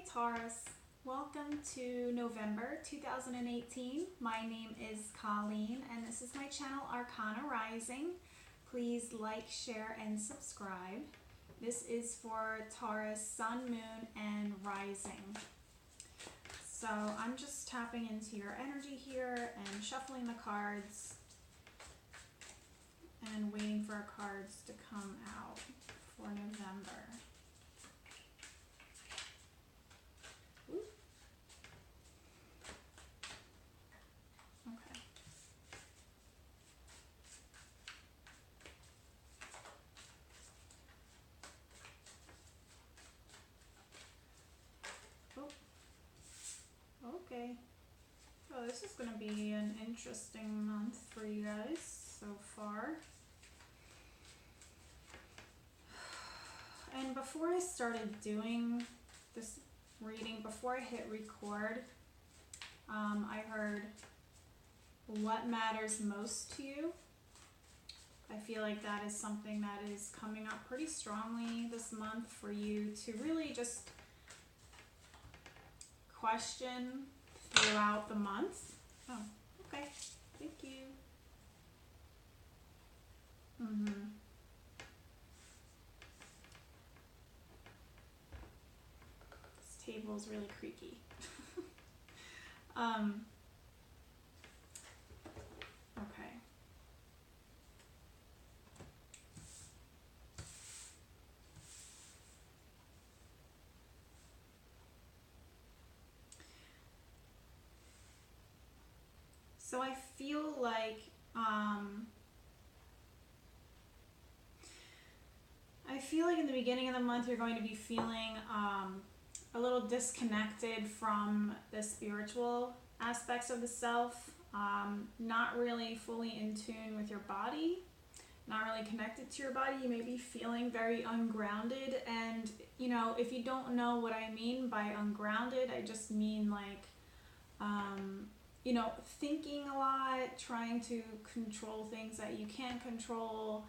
Hey Taurus, welcome to November 2018. My name is Colleen and this is my channel Arcana Rising. Please like, share, and subscribe. This is for Taurus, Sun, Moon, and Rising. So I'm just tapping into your energy here and shuffling the cards and waiting for our cards to come out for November. Okay. So this is going to be an interesting month for you guys so far. And before I started doing this reading, before I hit record, I heard what matters most to you. I feel like that is something that is coming up pretty strongly this month for you to really just question throughout the month. Oh, okay. Thank you. This table is really creaky. Okay. So I feel like in the beginning of the month you're going to be feeling a little disconnected from the spiritual aspects of the self, not really fully in tune with your body, not really connected to your body. You may be feeling very ungrounded, and you know, if you don't know what I mean by ungrounded, I just mean like you know, thinking a lot, trying to control things that you can't control,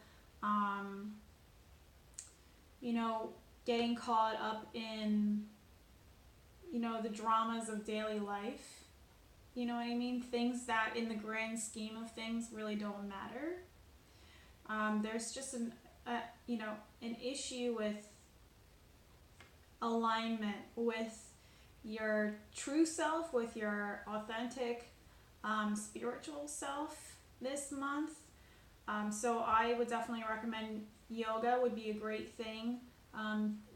you know, getting caught up in, you know, the dramas of daily life. You know what I mean? Things that in the grand scheme of things really don't matter. There's just you know, an issue with alignment with your true self, with your authentic spiritual self this month. So I would definitely recommend yoga would be a great thing.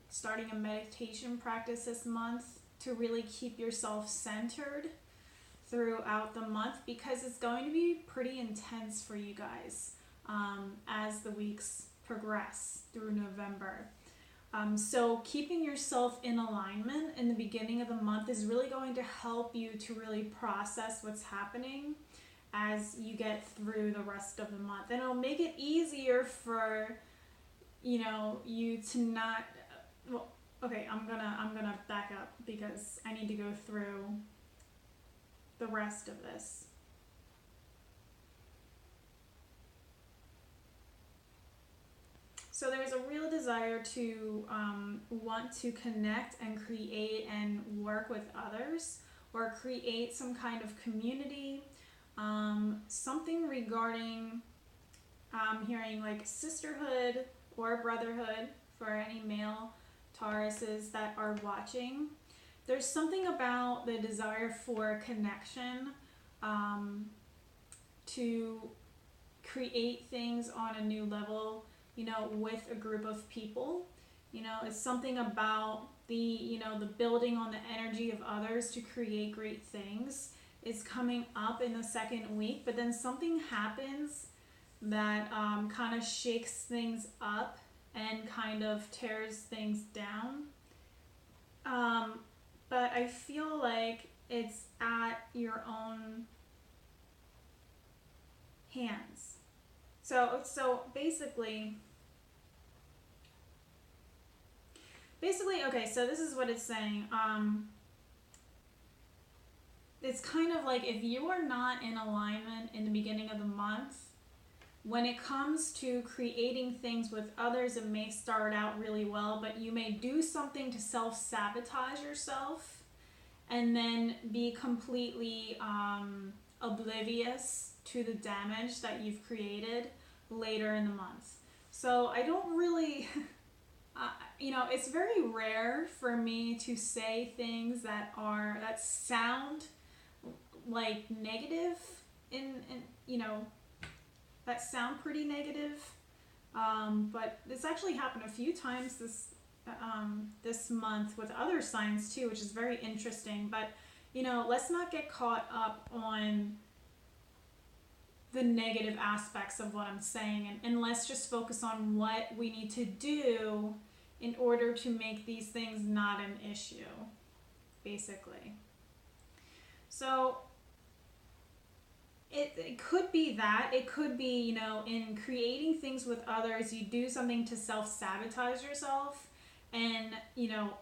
Starting a meditation practice this month to really keep yourself centered throughout the month, because it's going to be pretty intense for you guys as the weeks progress through November. So keeping yourself in alignment in the beginning of the month is really going to help you to really process what's happening as you get through the rest of the month. And it'll make it easier for, you know, you to not, well, okay, I'm gonna back up because I need to go through the rest of this. So there's a real desire to want to connect and create and work with others, or create some kind of community, something regarding, hearing like sisterhood or brotherhood for any male Tauruses that are watching. There's something about the desire for connection, to create things on a new level, you know, with a group of people. You know, it's something about the, you know, the building on the energy of others to create great things is coming up in the second week, but then something happens that kind of shakes things up and kind of tears things down. But I feel like it's at your own hands. So basically, okay, so this is what it's saying. It's kind of like if you are not in alignment in the beginning of the month, when it comes to creating things with others, it may start out really well, but you may do something to self-sabotage yourself and then be completely oblivious to the damage that you've created later in the month. So I don't really, it's very rare for me to say things that sound like negative that sound pretty negative. But this actually happened a few times this month with other signs too, which is very interesting. But let's not get caught up on the negative aspects of what I'm saying, and let's just focus on what we need to do in order to make these things not an issue, basically. So it could be that. It could be, in creating things with others, you do something to self-sabotage yourself and,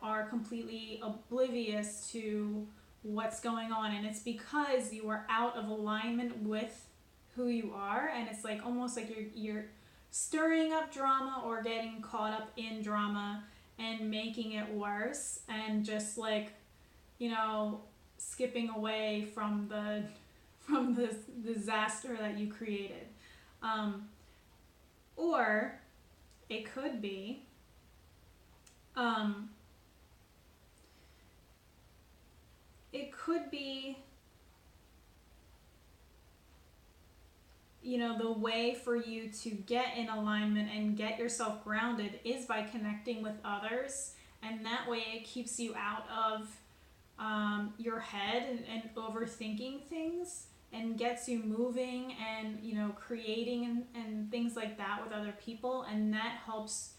are completely oblivious to what's going on. And it's because you are out of alignment with who you are. And it's like almost like you're stirring up drama or getting caught up in drama and making it worse, and just skipping away from the disaster that you created. Or it could be the way for you to get in alignment and get yourself grounded is by connecting with others, and that way it keeps you out of your head and overthinking things, and gets you moving and creating and things like that with other people, and that helps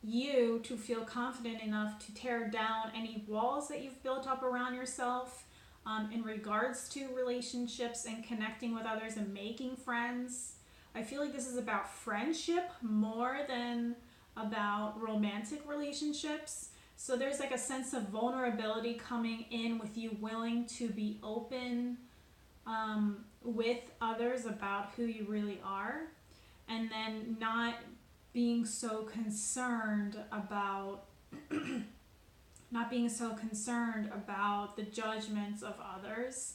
you to feel confident enough to tear down any walls that you've built up around yourself in regards to relationships and connecting with others and making friends. I feel like this is about friendship more than about romantic relationships. So there's a sense of vulnerability coming in with you willing to be open with others about who you really are, and then not being so concerned about the judgments of others,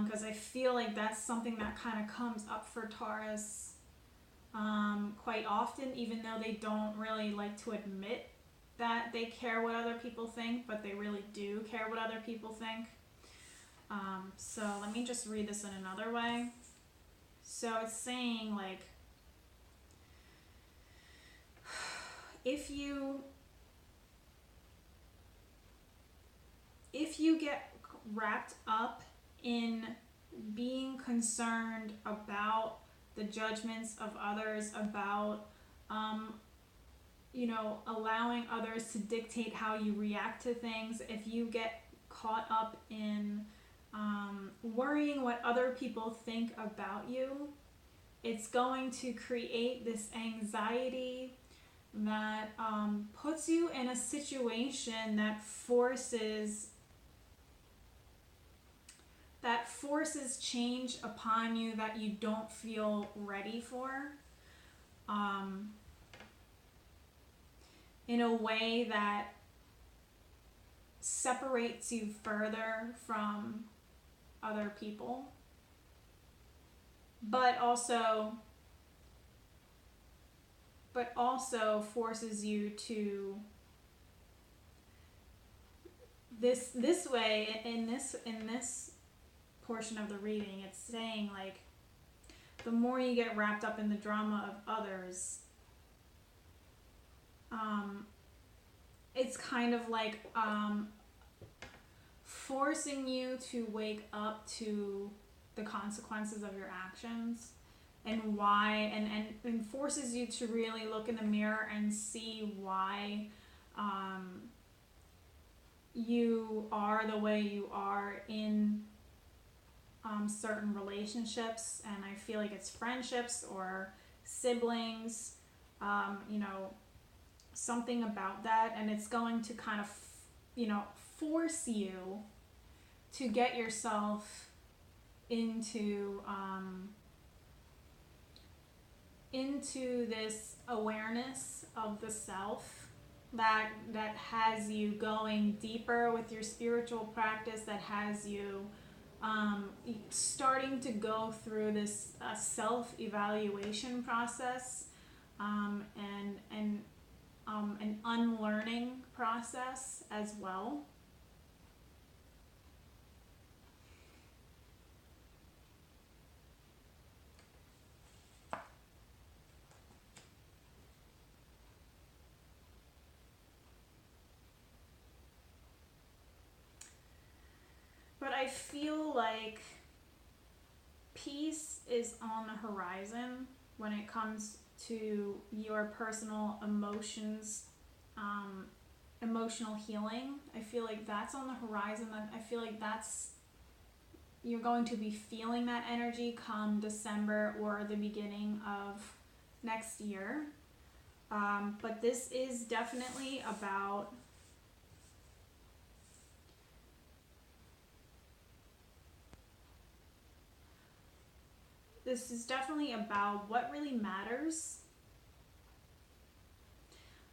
because I feel like that's something that kind of comes up for Taurus quite often, even though they don't really like to admit that they care what other people think, but they really do care what other people think. So let me just read this in another way. So it's saying if you get wrapped up in being concerned about the judgments of others, about allowing others to dictate how you react to things, if you get caught up in worrying what other people think about you, it's going to create this anxiety that puts you in a situation that forces change upon you that you don't feel ready for, in a way that separates you further from other people, but also forces you to this way. In this portion of the reading, it's saying the more you get wrapped up in the drama of others, it's kind of forcing you to wake up to the consequences of your actions and why, and forces you to really look in the mirror and see why you are the way you are in certain relationships. And I feel like it's friendships or siblings, something about that, and it's going to kind of force you to get yourself into into this awareness of the self that has you going deeper with your spiritual practice, that has you starting to go through this self-evaluation process, and an unlearning process as well. But I feel like peace is on the horizon when it comes to your personal emotions, emotional healing. I feel like that's on the horizon. I feel like you're going to be feeling that energy come December or the beginning of next year. But this is definitely about what really matters,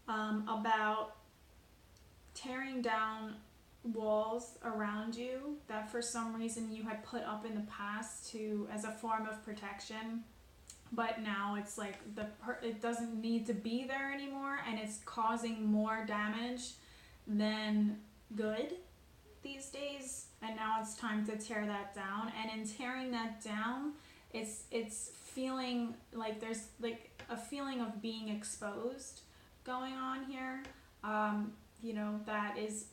about tearing down walls around you that for some reason you had put up in the past as a form of protection, but now it's like it doesn't need to be there anymore, and it's causing more damage than good these days, and now it's time to tear that down. And in tearing that down, it's feeling like there's like a feeling of being exposed going on here, that is,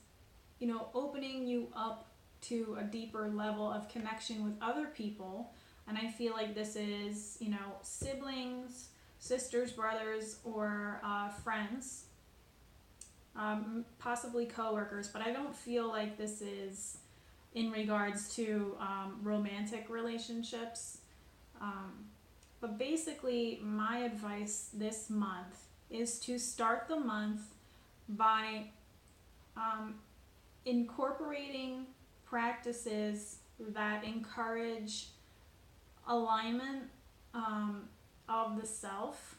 opening you up to a deeper level of connection with other people. And I feel like this is, siblings, sisters, brothers, or friends, possibly coworkers, but I don't feel like this is in regards to romantic relationships. But basically, my advice this month is to start the month by incorporating practices that encourage alignment of the self,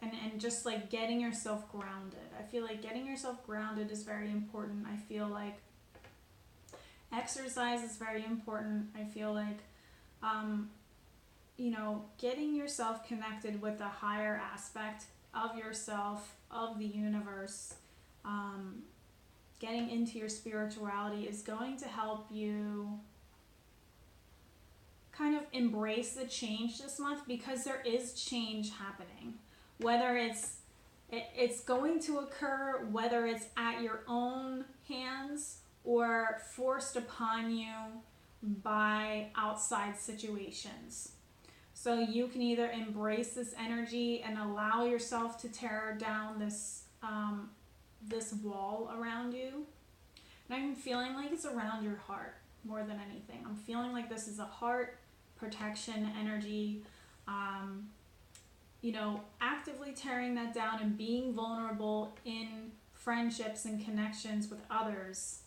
and just like getting yourself grounded. I feel like getting yourself grounded is very important. I feel like exercise is very important. I feel like getting yourself connected with a higher aspect of yourself, of the universe, getting into your spirituality is going to help you kind of embrace the change this month, because there is change happening. Whether it's going to occur, whether it's at your own hands or forced upon you by outside situations. So you can either embrace this energy and allow yourself to tear down this wall around you. And I'm feeling like it's around your heart more than anything. I'm feeling like this is a heart protection energy. Actively tearing that down and being vulnerable in friendships and connections with others,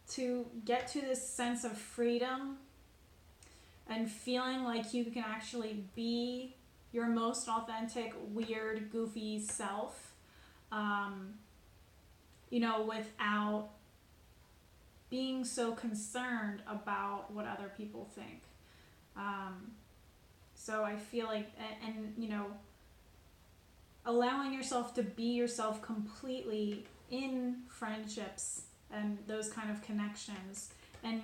to get to this sense of freedom and feeling like you can actually be your most authentic, weird, goofy self, without being so concerned about what other people think. So I feel like, and allowing yourself to be yourself completely in friendships and those kind of connections, and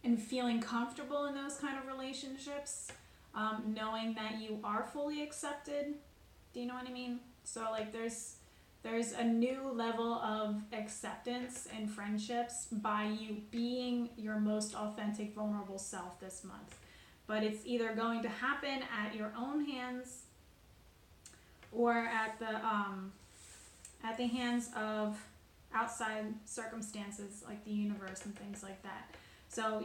and feeling comfortable in those kind of relationships, knowing that you are fully accepted. Do you know what I mean? So like there's a new level of acceptance in friendships by you being your most authentic, vulnerable self this month. But it's either going to happen at your own hands or at the hands of outside circumstances like the universe and things like that. So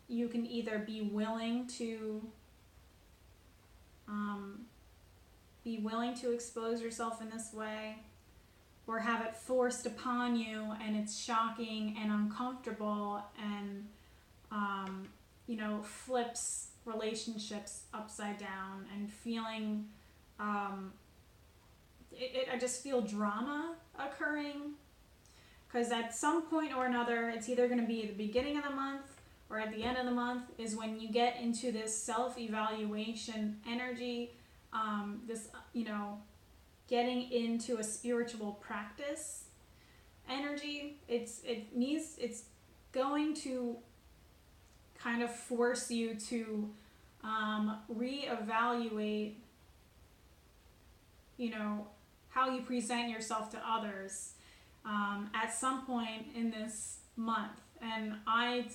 you can either be willing to expose yourself in this way, or have it forced upon you and it's shocking and uncomfortable and flips relationships upside down and feeling, I just feel drama occurring. Because at some point or another, it's either going to be at the beginning of the month or at the end of the month is when you get into this self-evaluation energy, this, getting into a spiritual practice energy. It's going to kind of force you to reevaluate, how you present yourself to others at some point in this month. And I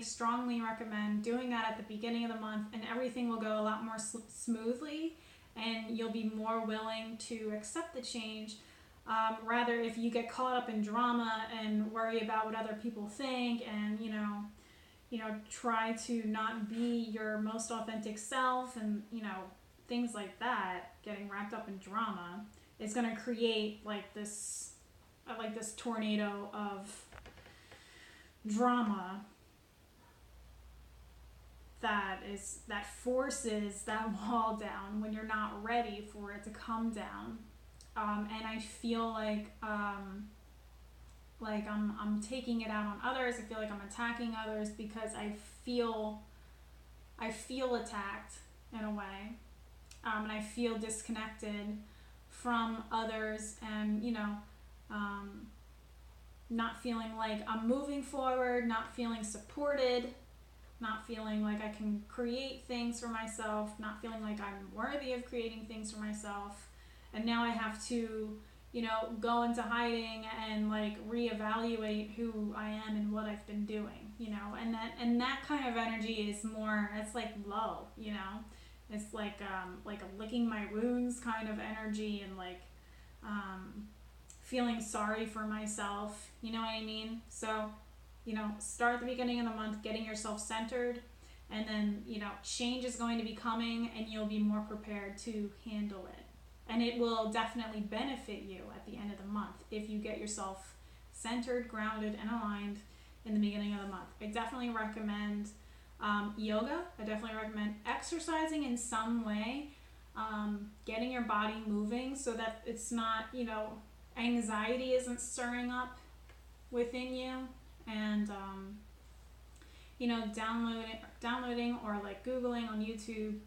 strongly recommend doing that at the beginning of the month, and everything will go a lot more smoothly, and you'll be more willing to accept the change. Rather, if you get caught up in drama and worry about what other people think, and try to not be your most authentic self, and things like that, getting wrapped up in drama, it's going to create this tornado of drama that forces that wall down when you're not ready for it to come down. And I feel like I'm taking it out on others. I feel like I'm attacking others because I feel attacked in a way, and I feel disconnected from others, and not feeling like I'm moving forward, not feeling supported, not feeling like I can create things for myself, not feeling like I'm worthy of creating things for myself. And now I have to, go into hiding and reevaluate who I am and what I've been doing, and that kind of energy is more, it's low, it's like a licking my wounds kind of energy, and feeling sorry for myself, you know what I mean? So, start at the beginning of the month, getting yourself centered, and then, change is going to be coming, and you'll be more prepared to handle it. And it will definitely benefit you at the end of the month if you get yourself centered, grounded, and aligned in the beginning of the month. I definitely recommend yoga. I definitely recommend exercising in some way, getting your body moving so that it's not, anxiety isn't stirring up within you, and downloading or Googling on YouTube,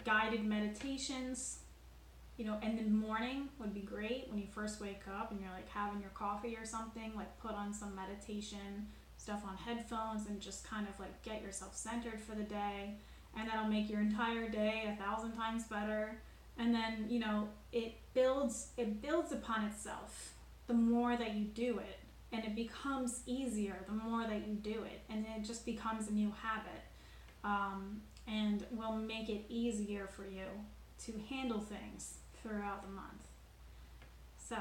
guided meditations, in the morning would be great when you first wake up and you're having your coffee or something. Put on some meditation stuff on headphones and just kind of get yourself centered for the day, and that'll make your entire day 1,000 times better. And then it builds upon itself the more that you do it, and it becomes easier the more that you do it, and it just becomes a new habit, and will make it easier for you to handle things throughout the month. So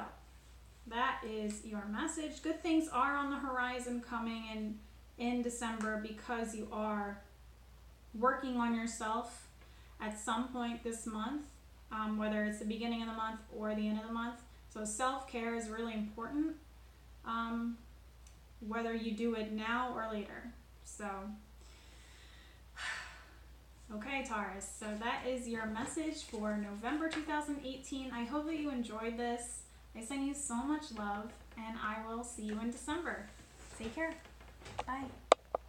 that is your message. Good things are on the horizon coming in December, because you are working on yourself at some point this month, whether it's the beginning of the month or the end of the month. So self-care is really important, whether you do it now or later. So, okay, Taurus, so that is your message for November 2018. I hope that you enjoyed this. I send you so much love, and I will see you in December. Take care. Bye.